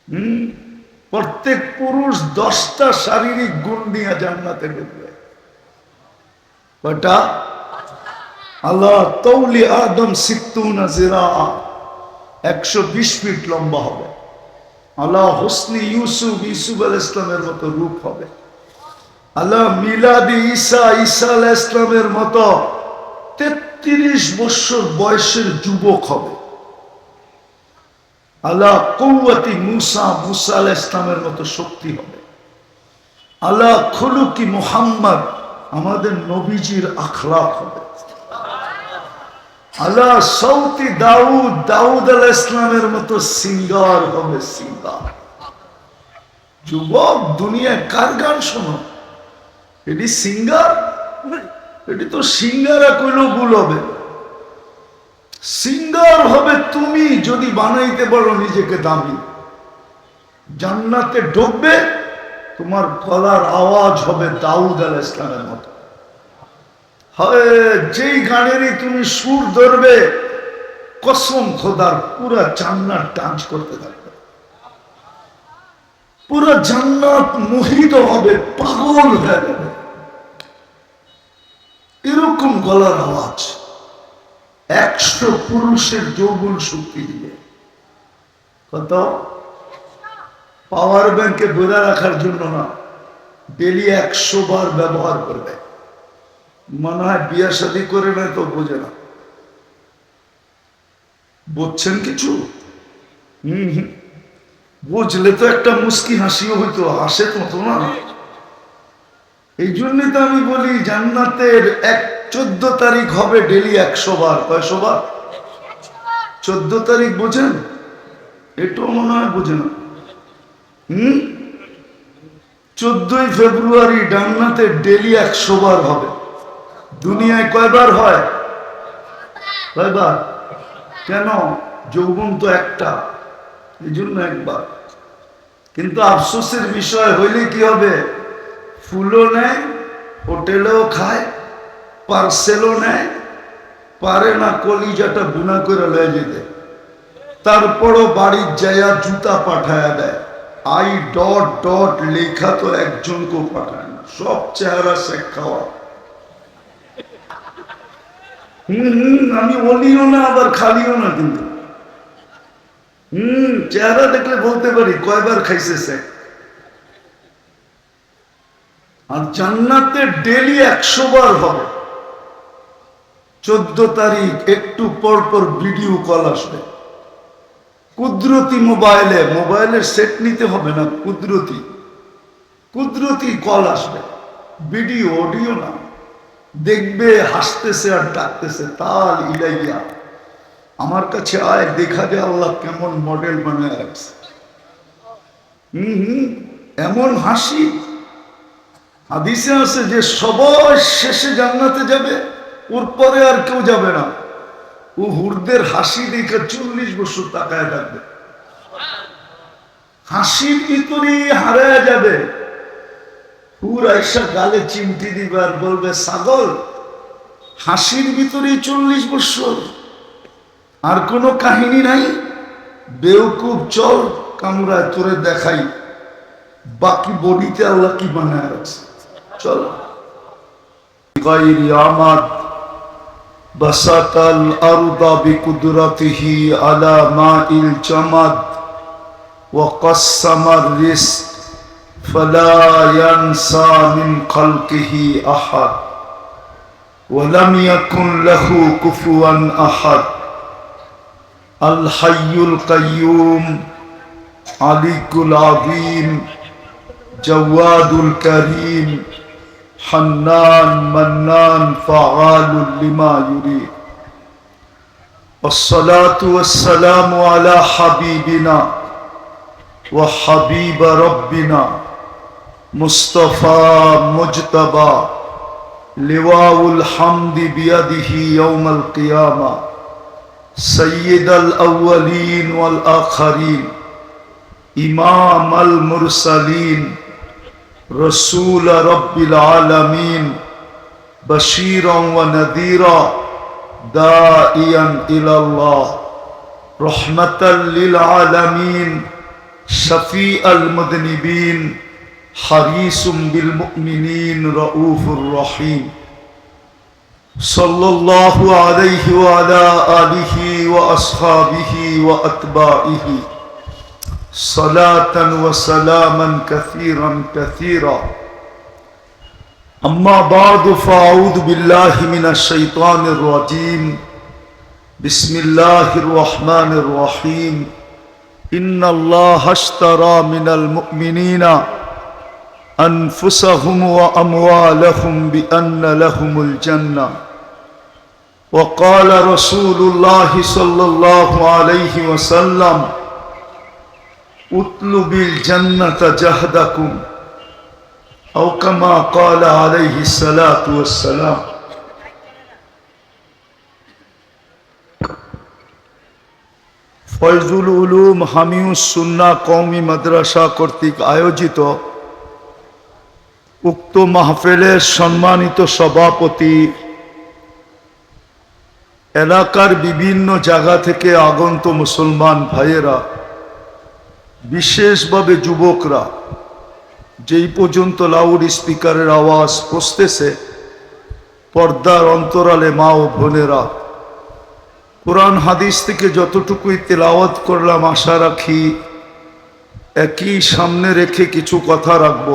হম প্রত্যেক পুরুষ 10টা শারীরিক গুণ নিয়ে জান্নাতে ঢুকবে। কয়টা? আল্লাহ তৌলি আদম সিত্তুনা জিরা, 120 ফিট লম্বা হবে। আল্লাহ হুসনি ইউসুফ, ইউসুফ আলাইহিস ইসলামের মতো রূপ হবে। আল্লাহ মিলাদি ঈসা, ঈসা আলাইহিস ইসলামের মতো 33 বছর বয়সের যুবক হবে। আল্লাহ কুওয়াতি মুসা, মুসা আলাইহিস ইসলামের মতো শক্তি হবে। আল্লাহ খুলুকি মুহাম্মদ, আমাদের নবীজির আখলাক হবে। আল্লাহ সৌতি দাউদ, দাউদ আলাইহিস ইসলামের মতো সিঙ্গার হবে, সিঙ্গার। যুবক, দুনিয়ায় কার গান শোনো? এটি সিঙ্গার? এটি তো সিঙ্গারা কইলেও ভুল হবে। সিঙ্গার হবে তুমি যদি বানাইতে পারো নিজেকে দামি। জান্নাতে ঢুকবে, তোমার গলার আওয়াজ হবে দাউদ আলাইহিস ইসলামের মতো। যেই গানেরই তুমি সুর ধরবে, কসম খোদার পুরা জান্নাত ডান্স করতে থাকবে। পুরা জান্নাত মোহিত হবে, পাগল হয়ে যাবে। এরকম গলার আওয়াজ 100 পুরুষের যৌবন শক্তি দিবে। কত? পাওয়ার ব্যাংকে বোঝা রাখার জন্য না, ডেলি 100 বার ব্যবহার করবে। মনে হয় বিয়া শাদী করে না তো বোঝে না। বুঝছেন কিছু? বুঝলে তো একটা মুস্কি হাসিও হইতো, হাসে তো না। এই জন্যই তো আমি বলি জান্নাতের 14 তারিখ হবে ডেলি 100 বার। কয়শো বার? 14 তারিখ বোঝেন? এটাও মনে হয় বোঝে না। 14ই ফেব্রুয়ারি জান্নাতে ডেলি 100 বার হবে। দুনিয়ায় কয়বার হয়? কয়বার? কেন? যৌবন তো একটা, এই জন্য একবার। কিন্তু আফসোসের বিষয় হইলে কি হবে? ফুলও নেয়, হোটেলেও খায়, পার্সেলও নেয়, পারে না কলিজাটা বুনা করে লয়ে যেতে। তারপরও বাড়ির যাইয়া জুতা পাঠায়া দেয়। আই ডট ডট লেখা তো একজনকেও পাঠায় না, সব চেহারা শেখ খাওয়া। আমি অলিও না আবার খালিও না, কিন্তু চেহারা দেখলে বলতে পারি কয়বার খাইছে শেখ। আর জান্নাতে ডেলি 100 বার হবে। 14 তারিখ একটু পর পর ভিডিও কল আসবে, কুদরতি মোবাইলে। মোবাইলের সেট নিতে হবে না, কুদরতি কল আসবে, ভিডিও, অডিও না। দেখবে হাসতেছে আর ডাকতেছে, তাল ইলাইয়া, আমার কাছে আয়, দেখা যায় আল্লাহ কেমন মডেল বানায় রাখছে। এমন হাসি। হাদিসে আছে যে সবাই শেষে জান্নাতে যাবে, ওর পরে আর কেউ যাবে না। ও হুরদের হাসি দেখে 40 বছর তাকায় থাকবে। হাসির ভিতরেই হারায় যাবে। হুর আইসা গালে চিমটি দিবে আর বলবে, ছাগল, হাসির ভিতরেই 40 বছর, আর কোনো কাহিনী নাই। বেউকুব, চল কামরায় তোরে দেখাই বাকি বডিতে আল্লাহ কি বানায় রাখছে। চল। গায়রি আমাদ বাসাতাল আরদা বিকুদরাতিহি আলা মাইল জামাদ ওয়া কাসসামার রিজক ফালা ইয়ানসা মিন খালকিহি আহাদ ওয়া লাম ইয়াকুন লাহু কুফুয়ান আহাদ। আল হাইয়ুল কাইয়ুম আলিকুল আযীম জাওয়াদুল কারীম হান্নান মান্নান ফাআলুল লিমা ইউরিদ। والصلاة والسلام على حبيبنا وحبيب ربنا مصطفى مجتبى لواء الحمد بيده يوم القيامة سيد الأولين والآخرين إمام المرسلين رسول رب العالمين بشيرا ونذيرا داعيا إلى الله رحمة للعالمين শফি আল মুযনিবিন হারিসুম বিল মুমিনিন রাউফুর রহিম সাল্লাল্লাহু আলাইহি ওয়া আলা আলিহি ওয়া আসহাবিহি ওয়া আতবাইহি সালাতান ওয়া সালামান কাসীরান কাসীরা أما بعد فأعوذ بالله من الشيطان الرجيم بسم الله الرحمن الرحيم إن الله اشترى من المؤمنين أنفسهم وأموالهم بأن لهم الجنة وقال رسول الله صلى الله عليه وسلم اطلب الجنة جهدكم أو كما قال عليه الصلاة والسلام ফয়জুল উলুম হামিউস সুন্নাহ কওমি মাদ্রাসা কর্তৃক আয়োজিত উক্ত মাহফিলের সম্মানিত সভাপতি, এলাকার বিভিন্ন জায়গা থেকে আগন্ত মুসলমান ভাইয়েরা, বিশেষভাবে যুবকরা, যেই পর্যন্ত লাউড স্পিকারের আওয়াজ পৌঁছতেছে, পর্দার অন্তরালে মা ও বোনেরা, কোরআন হাদিস থেকে যতটুকুই তেলাওয়াত করলাম আশা রাখি একই সামনে রেখে কিছু কথা রাখব।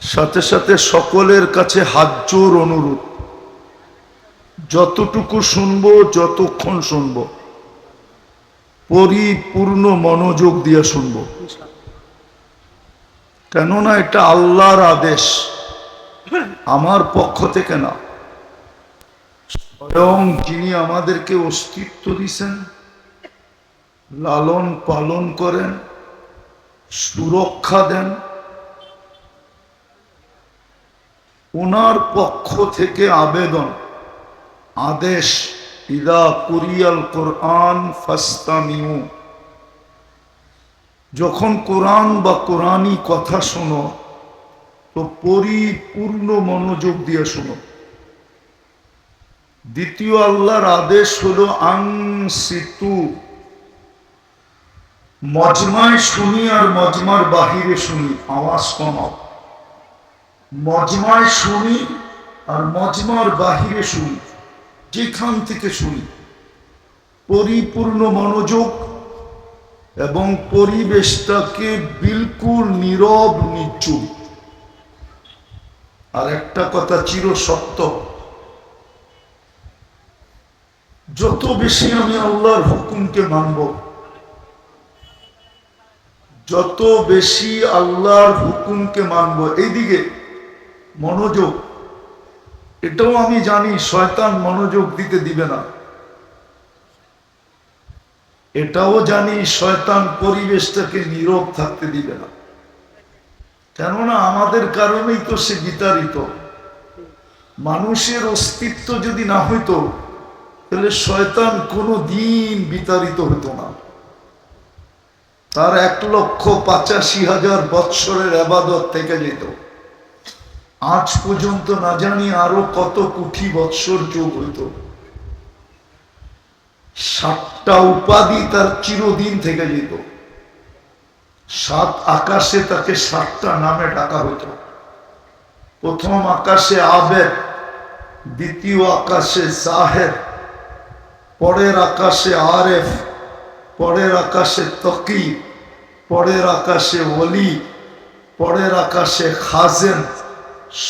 সাথে সাথে সকলের কাছে হাতজোড় অনুরোধ, যতটুকু শুনবো, যতক্ষণ শুনবো, পরিপূর্ণ মনোযোগ দিয়ে শুনবো। কেননা এটা আল্লাহর আদেশ, আমার পক্ষ থেকে না। স্বয়ং যিনি আমাদেরকে অস্তিত্ব দিয়েছেন, লালন পালন করেন, সুরক্ষা দেন, ওনার পক্ষ থেকে আবেদন, আদেশ, ইদা কুরিয়াল কোরআন ফাস্তামিউ, যখন কোরআন বা কোরআনী কথা শোনো তো পরিপূর্ণ মনোযোগ দিয়ে শোনো। দ্বিতীয় আল্লাহর আদেশ হলো আনসিতু, মজমায় শুনি আর মজমার বাহিরে শুনি, আওয়াজ কমাও। মজমায় শুনি আর মজমার বাহিরে শুনি, যেখান থেকে শুনি, পরিপূর্ণ মনোযোগ এবং পরিবেশটাকে বিলকুল নীরব নিচুপ। আর একটা কথা চির সত্য, যত বেশি আমি আল্লাহর হুকুমকে মানব, যত বেশি আল্লাহর হুকুমকে মানব, এইদিকে মনোযোগ, এটাও আমি জানি শয়তান মনোযোগ দিতে দিবে না, এটাও জানি শয়তান পরিবেশটাকে নীরব থাকতে দিবে না। কেননা আমাদের কারণেই তো সে বিতাড়িত। মানুষের অস্তিত্ব যদি না হইতো তাহলে শয়তান কোনো দিন বিতাড়িত হতো না। তার 1,85,000 বৎসরের ইবাদত থেকে যেত, আজ পর্যন্ত না জানি আরো কত কোটি বৎসর যোগ হইত। 7টা উপাধি তার চিরদিন থেকে যেত, 7 আকাশে তাকে 7টা নামে ডাকা হইত। প্রথম আকাশে আবেদ, দ্বিতীয় আকাশে জাহের, পরের আকাশে আরেফ, পরের আকাশে তকি, পরের আকাশে ওলি, পরের আকাশে খাজেন,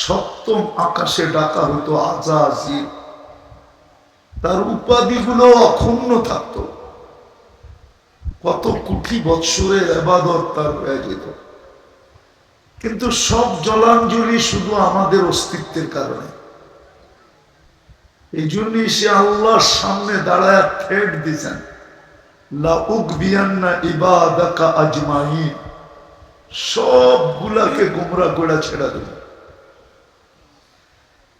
7ম আকাশে ডাকা হতো আজাজিল। তার উপাধিগুলো অক্ষুণ্ণ থাকতো, কত কোটি বৎসরের ইবাদত তার হয়ে যেত। কিন্তু সব জলাঞ্জলি শুধু আমাদের অস্তিত্বের কারণে। এই জন্যই সে আল্লাহর সামনে দাঁড়ায় থ্রেট দিয়েছেন, লা উগবিয়ান্না ইবাদাকা আজমাইন, সবগুলাকে গুমরা করে ছেড়ে দেব।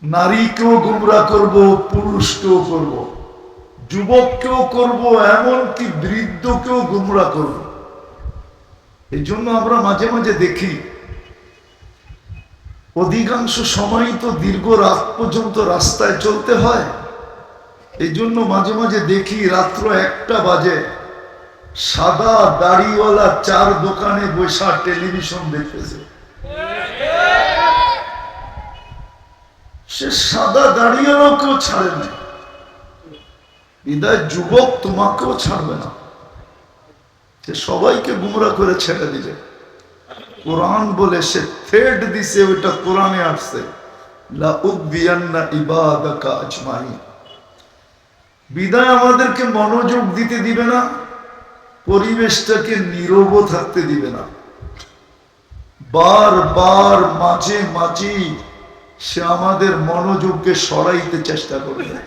নারীকেও গুমরা করব, পুরুষকেও করব, যুবককেও করব, এমনকি বৃদ্ধকেও গুমরা করব। এই জন্য আমরা মাঝে মাঝে দেখি, অধিকাংশ সময় তো দীর্ঘ রাত পর্যন্ত রাস্তায় চলতে হয়। এই জন্য মাঝে মাঝে দেখি রাত্র 1টা বাজে সাদা দাড়িওয়ালা চার দোকানে বসা টেলিভিশন দেখতেছে। সে সাদা দাড়িওয়ালাও কেউ ছাড়ে না। বিদায় যুবক তোমাকেও ছাড়বে না, সে সবাইকে গুমরা করে ছেড়ে দিবে। কোরআন বলে সে থ্রেড দিছে, ওইটা কোরআনে আসছে, লা উগবিয়ান্না ইবাদাকা আজমাইন। বিদায় আমাদেরকে মনোযোগ দিতে দিবে না, পরিবেশটাকে নীরব থাকতে দিবে না। বারবার মাঝে মাঝে সে আমাদের মনোযোগকে সরাইতে চেষ্টা করবে,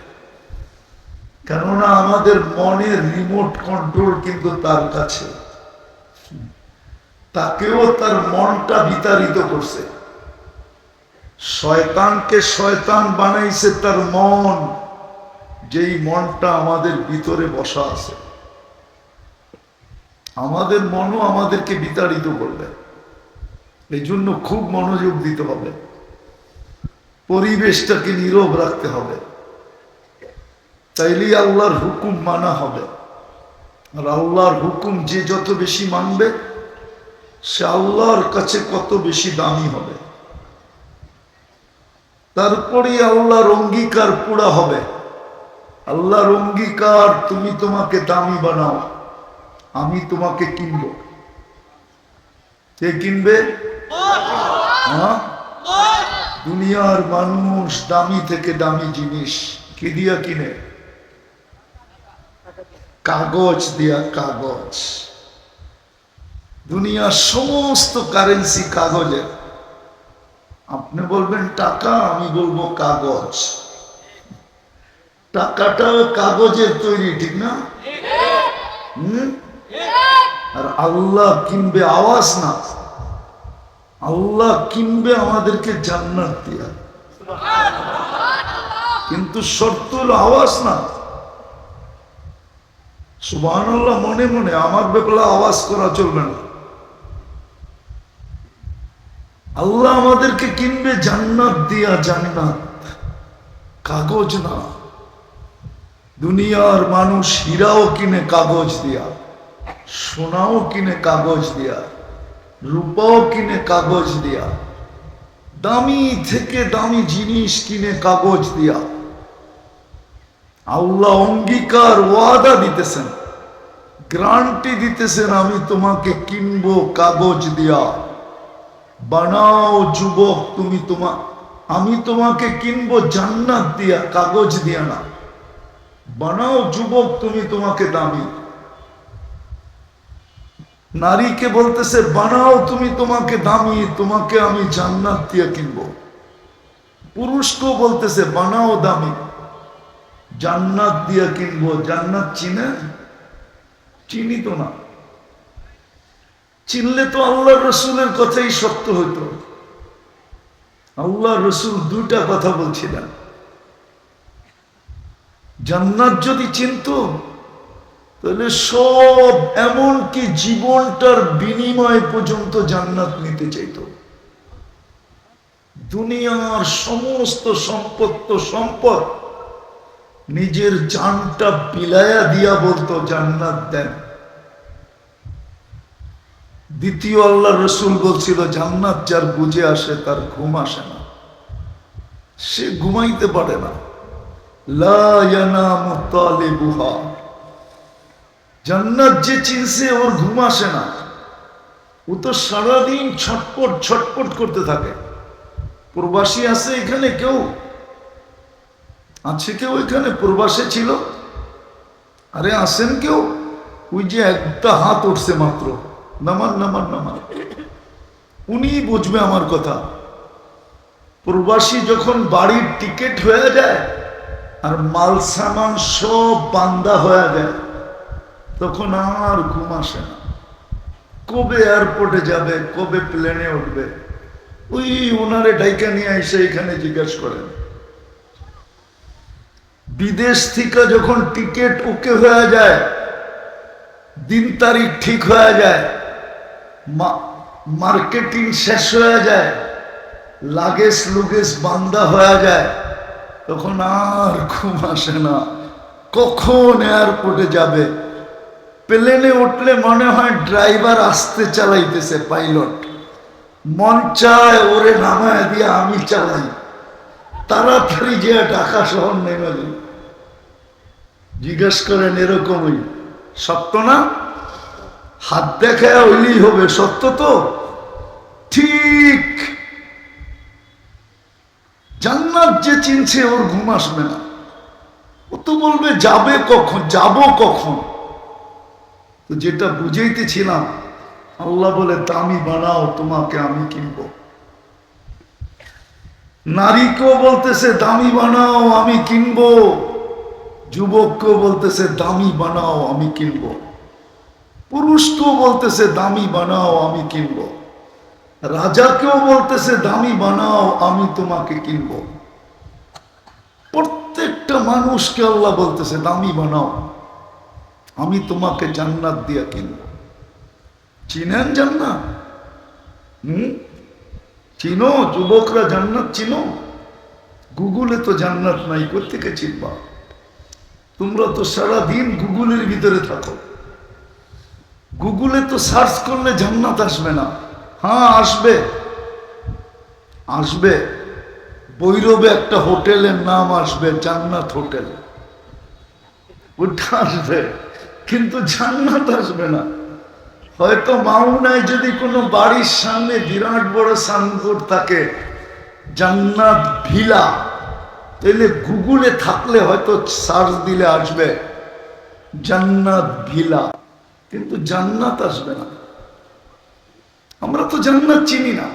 কেননা আমাদের মনের রিমোট কন্ট্রোল কিন্তু তার কাছে। তাকেও তার মনটা বিতাড়িত করছে। শয়তানকে শয়তান বানাইছে তার মন, যেই মনটা আমাদের ভিতরে বসা আছে। আমাদের মনও আমাদেরকে বিতাড়িত করবে। এই জন্য খুব মনোযোগ দিতে হবে, পরিবেশটাকে নীরব রাখতে হবে, তাইলেই আল্লাহর হুকুম মানা হবে। আর আল্লাহর হুকুম যে যত বেশি মানবে, সে আল্লাহর কাছে কত বেশি দামি হবে। তারপরে আল্লাহর অঙ্গীকার পুরা হবে। আল্লাহর অঙ্গীকার, তুমি তোমাকে দামি বানাও, আমি তোমাকে কিনব। কে কিনবে? দুনিয়ার মানুষ দামি থেকে দামি জিনিস কি দিয়া কিনে? কাগজ দিয়া। কাগজ। দুনিয়ার সমস্ত কারেন্সি কাগজের। আপনি বলবেন টাকা, আমি বলবো কাগজ। টাকাটাও কাগজের তৈরি, ঠিক না? আর আল্লাহ কিনবে আওয়াজ না, আল্লাহ কিনবে আমাদেরকে জান্নাত দিয়া। কিন্তু শর্ত হলো আওয়াজ না। সুবহানাল্লাহ মনে মনে, আমার ব্যাপারে আওয়াজ করা চলবে না। আল্লাহ আমাদেরকে কিনবে জান্নাত দিয়া, জান্নাত, কাগজ না। দুনিয়ার মানুষ হীরাও কিনে কাগজ দিয়া, সোনাও কিনে কাগজ দিয়া, রূপাও কিনে কাগজ দিয়া, দামি থেকে দামি জিনিস কিনে কাগজ দিয়া। আল্লাহ অঙ্গীকার, ওয়াদা দিতেছেন, গ্যারান্টি দিতেছেন, আমি তোমাকে কিনবো কাগজ দিয়া। বানাও যুবক তুমি, আমি তোমাকে কিনবো জান্নাত দিয়া, কাগজ দিয়া না। বানাও যুবক তুমি তোমাকে দামি। নারীকে বলতেছে বানাও তুমি তোমাকে দামি, তোমাকে আমি জান্নাত দিয়ে কিনবো। পুরুষকেও বলতেছে বানাও দামি, জান্নাত দিয়ে কিনবো। জান্নাত চিনে? চিনি তো না। চিনলে তো আল্লাহ রসুলের কথাই সত্য হইতো। আল্লাহ রসুল দুইটা কথা বলছিলেন। জান্নাত যদি চিনতো, তাহলে সব, এমনকি জীবনটার বিনিময় পর্যন্ত জান্নাত নিতে চাইত। দুনিয়ার সমস্ত সম্পদ নিজের জানটা বিলায়া দিয়া বলতো জান্নাত দেন। দ্বিতীয় আল্লাহ রসুল বলছিল জান্নাত যার বুঝে আসে তার ঘুম আসে না, সে ঘুমাইতে পারে না। লা ইয়ানামু তালিবুহা। জান্নাত যে চিনছে ওর ঘুম আসে না, ও তো সারাদিন ছটপট ছটপট করতে থাকে। প্রবাসী আছে এখানে? কেউ আছে? কেউ এখানে প্রবাসে ছিল? আরে আসেন কেউ? ওই যে একটা হাত উঠছে মাত্র, নামান নামান নামান। উনি বুঝবে আমার কথা। প্রবাসী যখন বাড়ির টিকিট হয়ে যায় আর মাল সামান সব বান্দা হয়ে যায়, তখন আর ঘুম আসে না। কবে এয়ারপোর্টে যাবে, কবে প্লেনে উঠবে, ওই ওনারে ডাইকা নিয়ে এসে এখানে জিজ্ঞাসা করেন। বিদেশ থেকে যখন টিকিট ওকে হয়ে যায়, দিন তারিখ ঠিক হয়ে যায়, মার্কেটিং শেষ হয়ে যায়, লাগেজ লুগেজ বান্দা হয়ে যায়, তখন আর ঘুম আসে না। কখন এয়ারপোর্টে যাবে, প্লেনে উঠলে মনে হয় ড্রাইভার আস্তে চালাইতেছে, পাইলট মন চায় ওরে নামায় দিয়ে আমি চালাই, তাড়াতাড়ি যে ঢাকা শহর নেমে গেল। জিজ্ঞেস করেন এরকমই সত্য না? হাত দেখায় হইলেই হবে, সত্য তো? ঠিক। জান্নাত যে চিনছে ওর ঘুম আসবে না, ও তো বলবে যাবে কখন, যাব কখন। তো যেটা বুঝাইতেছিলাম, আল্লাহ বলে দামি বানাও, তোমাকে আমি কিনবো। নারীকেও বলতেছে দামি বানাও, আমি কিনবো। যুবককেও বলতেছে দামি বানাও, আমি কিনবো। পুরুষকেও বলতেছে দামি বানাও, আমি কিনবো। রাজাকেও বলতেছে দামি বানাও, আমি তোমাকে কিনবো। প্রত্যেকটা মানুষকে আল্লাহ বলতেছে দামি বানাও, আমি তোমাকে জান্নাত দিয়া কিনবো। চিনেন জান্নাত? চিনো যুবকরা জান্নাত চিনো? গুগলে তো জান্নাত নাই, কোত্থেকে চিনবা? তোমরা তো সারাদিন গুগলের ভিতরে থাকো। গুগলে তো সার্চ করলে জান্নাত আসবে না। হ্যাঁ আসবে, আসবে। বৈরবে একটা হোটেলের নাম আসবে জান্নাত হোটেল, ওটা আসবে, কিন্তু জান্নাত আসবে না। হয়তো মাওনায় যদি কোনো বাড়ির সামনে বিরাট বড় সাইনবোর্ড থাকে জান্নাত ভিলা, তাহলে গুগলে থাকলে হয়তো সার্চ দিলে আসবে জান্নাত ভিলা, কিন্তু জান্নাত আসবে না। আমরা তো জান্নাত চিনি না।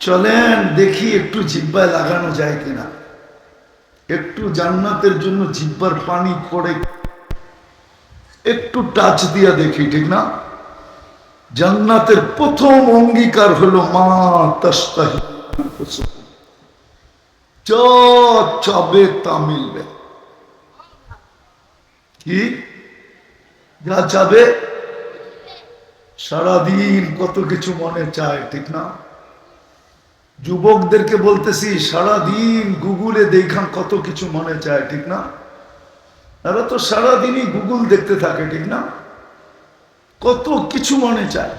চলেন দেখি একটু জিহ্বায় লাগানো যায় কিনা, একটু জান্নাতের জন্য জিহ্বার পানি পড়ে একটু টাচ দিয়া দেখি, ঠিক না? জান্নাতের প্রথম অঙ্গীকার হলো মা তাশতাহি, যা চাবে তা মিলবে। কি যা চাবে? সারাদিন কত কিছু মনে চায়, ঠিক না? যুবকদেরকে বলতেছি সারাদিন গুগলে দেখান কত কিছু মনে চায়, ঠিক না? এরা তো সারাদিনই গুগল দেখতে থাকে, ঠিক না? কত কিছু মনে চায়।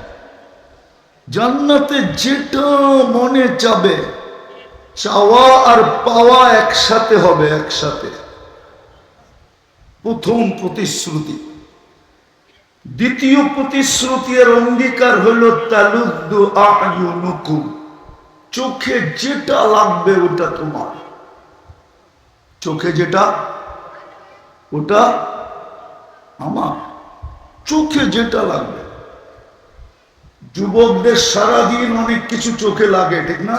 জান্নাতে যেটা মনে চাবে, চাওয়া আর পাওয়া একসাথে হবে, একসাথে। প্রথম প্রতিশ্রুতি। দ্বিতীয় প্রতিশ্রুতি এর অঙ্গীকার হলো তালুদ্দু আ'য়ুনুকুম, চোখে যেটা লাগবে ওটা তোমার। চোখে যেটা, ওটা আমার। চোখে যেটা লাগবে। যুবকদের সারাদিন অনেক কিছু চোখে লাগে, ঠিক না?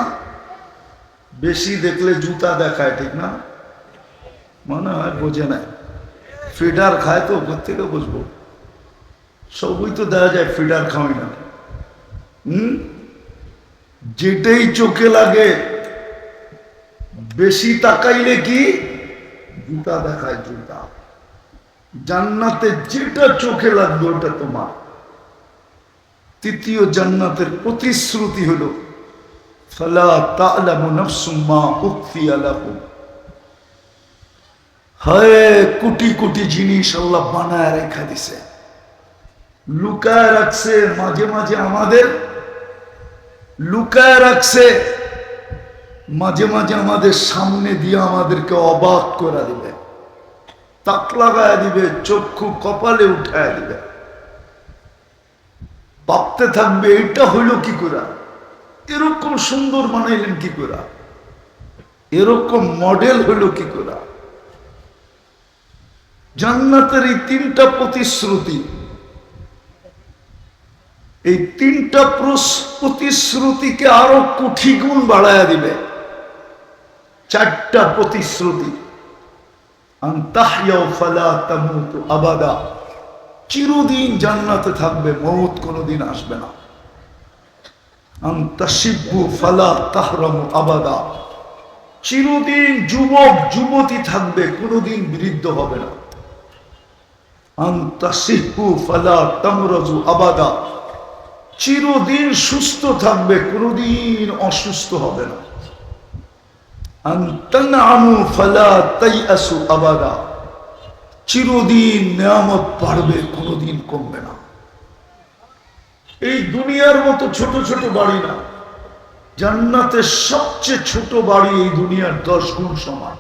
বেশি দেখলে জুতা দেখায়, ঠিক না? মনে হয় বোঝে না, ফিডার খায় তো, কোথেকে বুঝবো? সবই তো দেওয়া যায়, ফিডার খাওয়াই না। যেটাই চোখে লাগে বেশি তাকাইলে কি জুতা দেখায়, জুতা। জান্নাতে যেটা চোখে লাগবে ওটা তোমার। তৃতীয় জান্নাতের প্রতিশ্রুতি হলো ফালা তা'লামু নাফসুম মা উখফিয়া লাহুম, হায় কোটি কোটি জিনিস আল্লাহ বানায় রেখা দিছে, লুকায় রাখছে। মাঝে মাঝে আমাদের লুকায় রাখছে, মাঝে মাঝে আমাদের সামনে দিয়ে আমাদেরকে অবাক করে দিবে, তাক লাগায় দিবে, চক্ষু কপালে উঠায় দিবে। ভাবতে থাকবে এটা হইল কি করে, এরকম সুন্দর বানাইলেন কি করে, এরকম মডেল হইল কি করে। জান্নাতের এই তিনটা প্রতিশ্রুতি, এই তিনটা প্রতিশ্রুতিকে আরো কোটি গুণ বাড়ায়া দিবে। চারটা প্রতিশ্রুতি, আন তাহইয়াউ ফালা তামুতু আবাদা, চিরদিন জান্নাতে থাকবে, মওত কোনোদিন আসবে না। আন তাশিব্বু ফালা তাহরামু আবাদা, চিরদিন যুবক যুবতী থাকবে, কোনোদিন বৃদ্ধ হবে না। আন তাসিহ্হু ফালা তামরাজু আবাদা, চিরদিন সুস্থ থাকবে, কোনোদিন অসুস্থ হবে না। আন তানআমু ফালা তাইআসু আবাদা, চিরদিন নিয়ামত বাড়বে, কোনোদিন কমবে না। এই দুনিয়ার মতো ছোট ছোট বাড়ি না, জান্নাতের সবচেয়ে ছোট বাড়ি এই দুনিয়ার 10 গুণ সমান।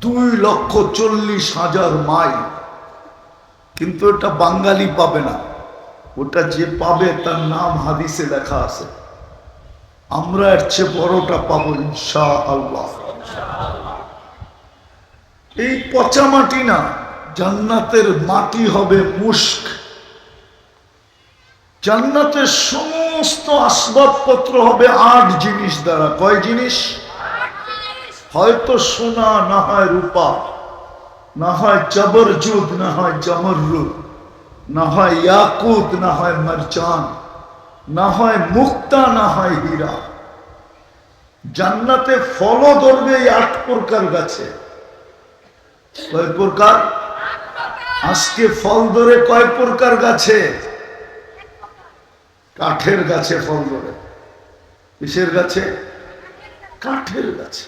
2,40,000 মাইল। কিন্তু এটা বাঙালি পাবে না, ওটা যে পাবে তার নাম হাদিসে লেখা আছে। আমরা এর চেয়ে বড়টা পাবো ইনশাআল্লাহ। এই পচা মাটি না, জান্নাতের মাটি হবে মুস্ক। জান্নাতের সমস্ত আসবাবপত্র হবে 8 জিনিস দ্বারা। কয় জিনিস? হয়তো সোনা, না হয় রূপা, না হয় জবরজুদ, না হয় জমররুদ, না হয় ইয়াকুত, না হয় মারজান, না হয় মুক্তা, না হয় হীরা। জান্নাতে ফলও ধরবে এই 8 প্রকার গাছে। কয় প্রকার? আজকে ফল ধরে কয় প্রকার গাছে? কাঠের গাছে ফল ধরে। কিসের গাছে? কাঠের গাছে।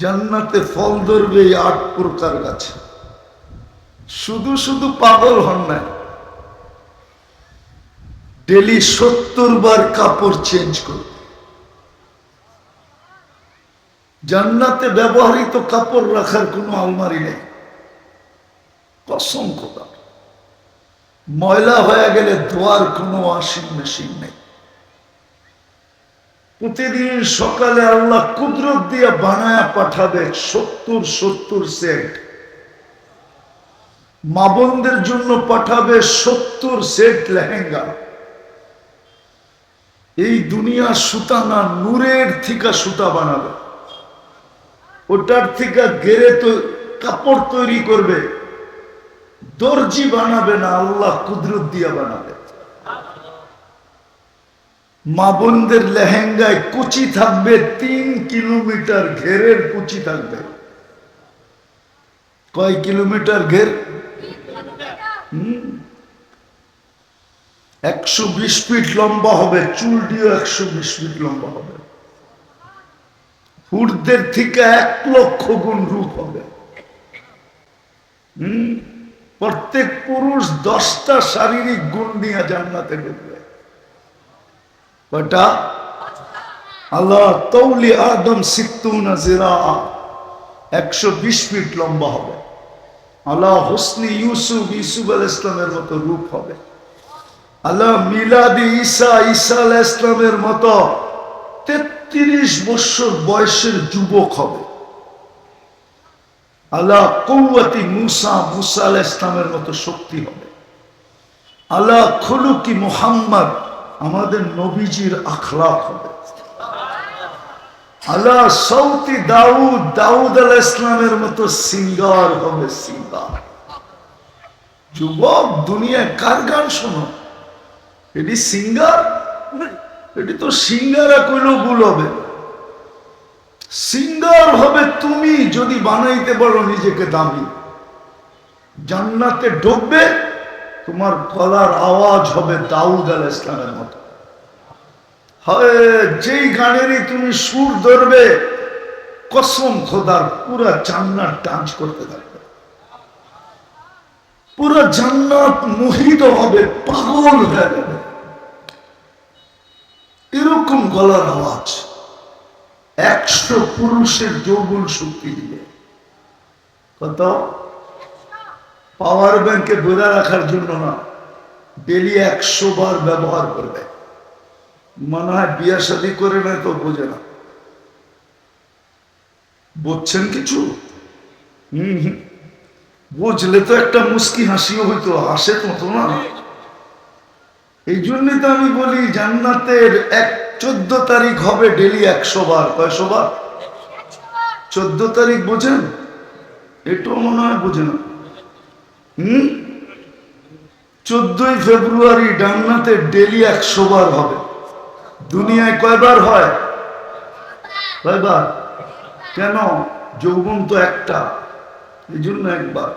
জান্নাতে ফল ধরবে এই 8 প্রকার গাছে। শুধু শুধু পাগল হন না, ডেলি 70 বার কাপড় চেঞ্জ করবে। জান্নাতে ব্যবহৃত কাপড় রাখার কোনো আলমারি নেই, কসম খোদা। ময়লা হয়ে গেলে ধোয়ার কোনো ওয়াশিং মেশিন নেই। প্রতিদিন সকালে আল্লাহ কুদরত দিয়ে বানায়া পাঠাবে 70 সেট। মা বোনদের জন্য পাঠাবে 70 সেট লেহেঙ্গা। এই দুনিয়া সুতা না, নূরের থেকে সুতা বানাবে, ওটার থেকে গেরে তো কাপড় তৈরি করবে। দর্জি বানাবে না, আল্লাহ কুদরত দিয়া বানাবে। মা বোনদের লেহেঙ্গায় কুচি থাকবে 3 কিলোমিটার ঘেরের কুচি থাকবে। কয় কিলোমিটার ঘের? 120 ফিট লম্বা হবে। চুল দিয়েও 120 ফিট লম্বা হবে। হুরদের থেকে 1 লক্ষ গুণ রূপ হবে। প্রত্যেক পুরুষ 10টা শারীরিক গুণ নিয়ে জান্নাতে ঢুকবে। কয়টা? আল্লাহ তৌলি আদম 60 জিরা, 120 ফিট লম্বা হবে। আল্লাহ হুসনি ইউসুফ, ইউসুফ আলাইহিস সালামের মতো রূপ হবে। আল্লাহ মিলাদি ঈসা, ঈসা আলাইহিস সালামের মতো 33 বছর বয়সের যুবক হবে। আল্লাহ কুওয়াতি মুসা, মুসা আলাইহিস সালামের মতো শক্তি হবে। আল্লাহ খুলুকি মুহাম্মদ, আমাদের নবীজির আখলাক হবে। আল্লাহ সৌতি দাউদ, দাউদ আলাইহিস সালামের মতো সিঙ্গার হবে। সিঙ্গার। যুবক, দুনিয়ায় কার গান শোনো? এটি সিঙ্গার? এটি তো সিঙ্গারা কইলেও ভুল হবে। সিঙ্গার হবে তুমি যদি বানাইতে পারো নিজেকে দামি। জান্নাতে ঢুকবে, তোমার গলার আওয়াজ হবে দাউদ আলাইহিস সালামের মতো। হয় যেই গানেরই তুমি সুর ধরবে, কসম খোদার পুরা জান্নাত ডান্স করতে থাকবে। পুরা জান্নাত মোহিত হবে, পাগল হয়ে যাবে। এরকম গলার আওয়াজ 100 পুরুষের যৌবন শক্তি দিবে। কত? পাওয়ার ব্যাংকে ভরে রাখার জন্য না, ডেলি 100 বার ব্যবহার করবে। মনে হয় বিয়া শাদী করে না তো বোঝে না। বুঝছেন কিছু? বুঝলে তো একটা মুস্কি হাসিও হইতো, হাসে তো না। এই জন্যই তো আমি বলি জান্নাতের 14 তারিখ হবে ডেলি 100 বার। কয়শো বার? 14 তারিখ বোঝেন? এটাও মনে হয় বোঝে না। 14 ফেব্রুয়ারি জান্নাতে ডেলি 100 বার হবে। দুনিয়ায় কয়বার হয়? কয়বার? কেন? যৌবন তো একটা, এই জন্য একবার।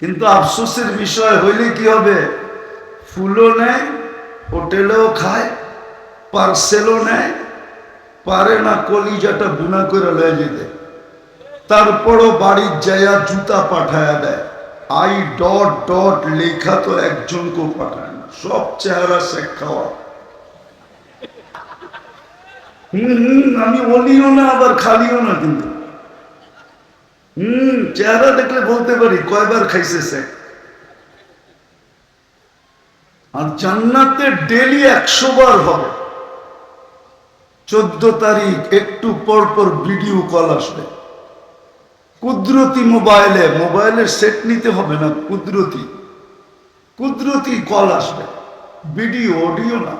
কিন্তু আফসোসের বিষয় হইলে কি হবে? ফুলও নেয়, হোটেলেও খায়, পার্সেলও নেয়, পারে না কলিজাটা বুনা করে লয়ে যেতে। তারপরও বাড়ির যাইয়া জুতা পাঠায়া দেয়। আই ডট ডট লেখা তো একজনকেও পাঠায় না, সব চেহারা শেখ খাওয়া। আমি অলিও না আবার খালিও না, কিন্তু চেহারা দেখলে বলতে পারি কয়বার খাইছে শেখ। আর জান্নাতে ডেলি 100 বার হবে। 14 তারিখ একটু পর পর ভিডিও কল আসবে, কুদরতি মোবাইলের সেট নিতে হবে না, কুদরতি কল আসবে, ভিডিও অডিও না।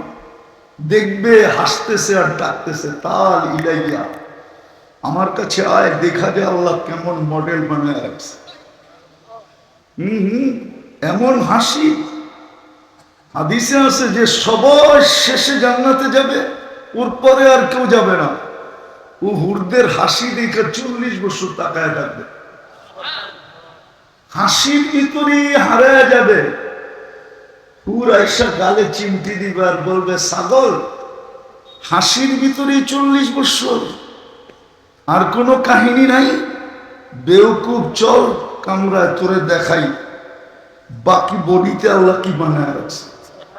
দেখবে হাসতেছে আর ডাকতেছে, তাল ইলাইয়া আমার কাছে আয়, দেখা যায় আল্লাহ কেমন মডেল বানায় রাখছে। এমন হাসি। হাদিসে আছে যে সবাই শেষে জান্নাতে যাবে, ওর পরে আর কেউ যাবে না। ও হুরদের হাসি দেখে 40 বছর তাকায় থাকবে, হাসির ভিতরে হারায় যাবে। হুর আইসা গালে চিমটি দিবে আর বলবে ছাগল, হাসির ভিতরে 40 বছর, আর কোনো কাহিনী নাই। বেউকুব, চল কামরায় তোরে দেখাই বাকি বডিতে আল্লাহ কি বানায় রাখছে,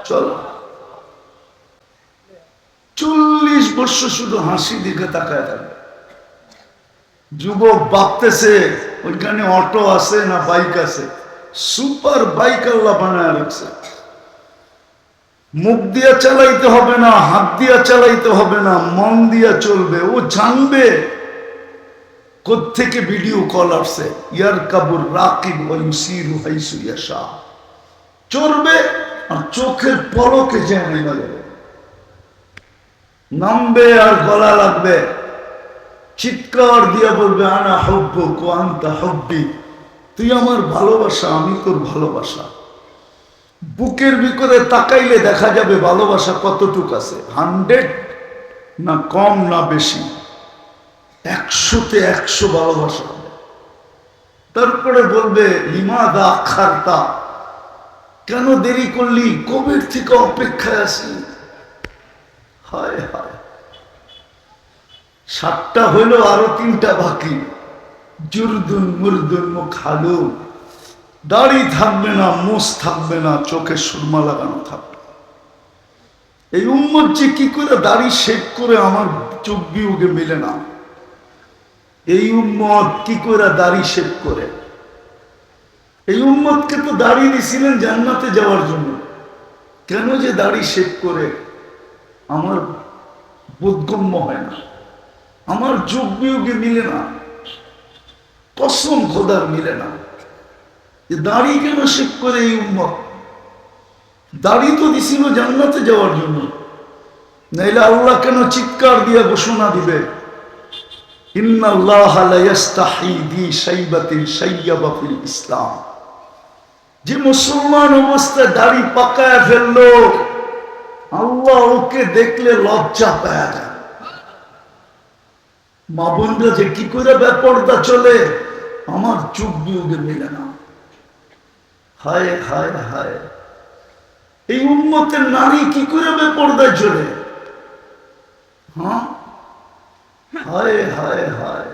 চল। 40 বছর শুধু হাসি দিকে তাকায় থাকবে। যুবক ভাবতেছে ওইখানে অটো আছে না বাইক আছে, সুপার বাইক আল্লাহ বানায় রাখছে। মুখ দিয়া চালাইতে হবে না, হাত দিয়া চালাইতে হবে না, মন দিয়া চলবে। ও জানবে কোত্থেকে ভিডিও কল আসছে। ইয়ার কাবুর রাকিব ওয়াইসিরু হাইসু ইয়াশা, চড়বে আর চোখের পলকে যেন নেমে যাবে, নামবে আর গলা লাগবে, চিৎকার দিয়া বলবে আনা হুব্বুক ওয়া আনতা হুব্বি, তুই আমার ভালোবাসা, আমি তোর ভালোবাসা। বুকের ভিতরে তাকাইলে দেখা যাবে ভালোবাসা কতটুক আছে, 100 না কম না বেশি, 100-তে 100 ভালোবাসা। তারপরে বলবে লিমাদা আখারতা, কেন দেরি করলি, কবের থেকে অপেক্ষায় আছি। হায় হায়, 7টা হইল, আরো 3টা বাকি। জুরদুন মুরদুন মুখালু, দাড়ি থাকবে না, মুছ থাকবে না, চোখে সুরমা লাগানো থাকবে। এই উম্মত যে কি করে দাড়ি শেভ করে আমার চোখ বিয়োগে মিলে না। এই উম্মত কি করে দাড়ি শেভ করে? এই উম্মতকে তো দাড়ি দিছিলেন জান্নাতে যাওয়ার জন্য, কেন যে দাড়ি শেভ করে আমার বোধগম্য হয় না, আমার যোগ বিয়োগে মিলে না, কসম খোদার মিলে না। দাড়ি কেন শেভ করে এই উম্মত? দাড়ি তো দিছিল জান্নাতে যাওয়ার জন্য, নাইলে আল্লাহ কেন চিৎকার দিয়ে ঘোষণা দিবে ইন্নাল্লাহা লা ইস্তাহি বি শাইবাতিন শাইয়াবা ফিল ইসলাম। যে মুসলমান অবস্থায় দাড়ি পাকায় ফেললো, আল্লাহ ওকে দেখলে লজ্জা পায় যায়। মা বোনরা যে কি করে বেপরদা চলে, আমার চোখ বিয়োগে মিলে না। হায় হায় হায়, এই উম্মতের নারী কি করে বেপরদায় চলে। হ্যাঁ, হায় হায় হায়,